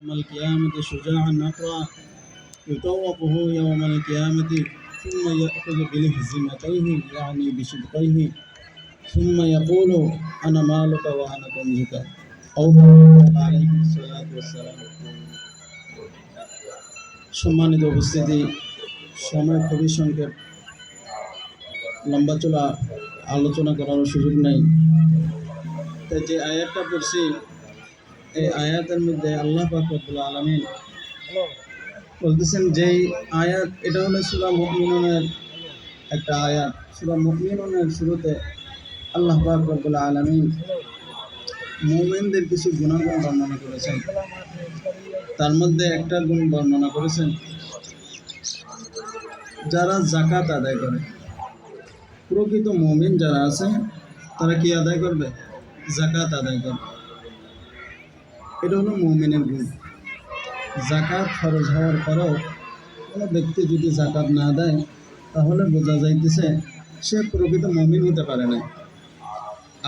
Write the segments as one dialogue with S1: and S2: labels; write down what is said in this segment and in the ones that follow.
S1: يوم القيامة شجاعا أقرأ يطوقه يوم القيامة ثم يأخذ بلهزمتيه يعني بشدقيه ثم يقول أنا مالك وأنا كنزك أو عليه الصلاة والسلام। সম্মানিত উপস্থিতি, সময় খুবই সংক্ষেপ, লম্বা চলা আলোচনা করার সুযোগ নেই। তাই যে আয়াতটা পড়ছি এই আয়াতের মধ্যে আল্লাহ পাক রব্বুল আলামিন বলতেছেন, যেই আয়াত এটা হলো সূরা মুমিনুনের একটা আয়াত। সূরা মুমিনুনের শুরুতে আল্লাহ পাক রব্বুল আলামিন মুমিনদের কিছু গুণাগুণ বর্ণনা করেছেন। তার মধ্যে একটা গুণ বর্ণনা করেছেন, যারা যাকাত আদায় করে। প্রকৃত মুমিন যারা আছে তারা কি আদায় করবে? যাকাত আদায় করবে। এটা হলো মুমিনের গুণ। যাকাত ফরজ হওয়ার পরেও কোনো ব্যক্তি যদি যাকাত না দেয় তাহলে বোঝা যাইতেছে সে প্রকৃত মুমিন হতে পারে না।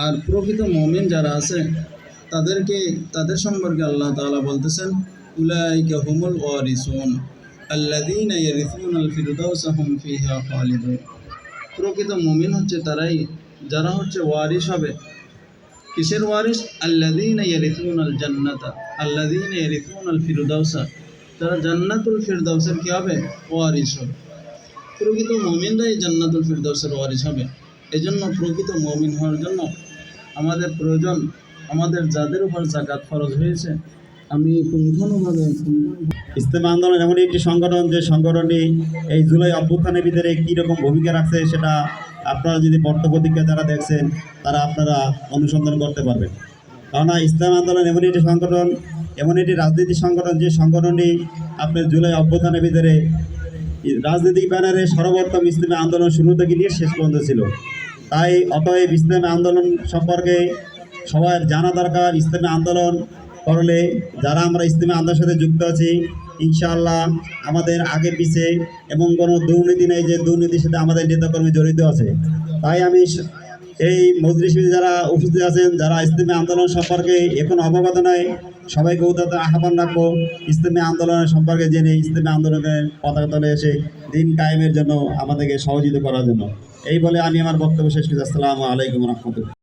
S1: আর প্রকৃত মুমিন যারা আছে তাদের সম্পর্কে আল্লাহ তাআলা বলতেছেন, উলাইকা হুমুল ওয়ারিসুন আল্লাযীনা ইয়ারিসুনাল ফিরদাউসা হুম ফিহা খালিদুন। প্রকৃত মুমিন হচ্ছে তারাই যারা হচ্ছে ওয়ারিস হবে। কিসের ওয়ারিস? আল্লাযীনা ইয়ারিসুনাল জান্নাতা আল্লাযীনা ইয়ারিসুনাল ফিরদাউসা, তারা জান্নাতুল ফিরদাউসের কি হবে? ওয়ারিস হবে। প্রকৃত মুমিনরাই জান্নাতুল ফিরদাউসের ওয়ারিস হবে। এজন্য প্রকৃত মুমিন হওয়ার জন্য আমাদের প্রয়োজন, আমাদের যাদের উপর যাকাত ফরজ হয়েছে, আমি পুঙ্খানুভাবে
S2: ইসলামী আন্দোলন এমন একটি সংগঠন যে সংগঠনটি এই জুলাই অভ্যুত্থানের ভিতরে কীরকম ভূমিকা রাখছে সেটা আপনারা যদি পত্রপত্রিকা যারা দেখছেন তারা আপনারা অনুসন্ধান করতে পারবেন। কেননা ইসলামী আন্দোলন এমন একটি সংগঠন, এমন একটি রাজনীতি সংগঠন যে সংগঠনটি আপনার জুলাই অভ্যুত্থানের ভিতরে রাজনৈতিক ব্যানারে সর্বপ্রথম ইসলামী আন্দোলন শুরু থেকে নিয়ে শেষ পর্যন্ত ছিল। তাই অতএব ইসলামী আন্দোলন সম্পর্কে সবার জানা দরকার। ইসলামী আন্দোলন করলে যারা আমরা ইসলামী আন্দোলনের সাথে যুক্ত আছি, ইনশাআল্লাহ আমাদের আগে পিছে এবং কোনো দুর্নীতি নেই যে দুর্নীতির সাথে আমাদের নেতাকর্মী জড়িত আছে। তাই আমি এই মজলিসে যারা উপস্থিত আছেন, যারা ইসলামী আন্দোলন সম্পর্কে এখন অবগত নয়, সবাইকে উদাত্ত আহ্বান রাখবো ইসলামী আন্দোলনের সম্পর্কে জেনে ইসলামী আন্দোলনের পতাকা তলে এসে দিন কায়েমের জন্য আমাদেরকে সহযোগিতা করার জন্য। এই বলে আমি আমার বক্তব্য শেষ করছি। আসসালামু আলাইকুম রহমতুল্লাহ।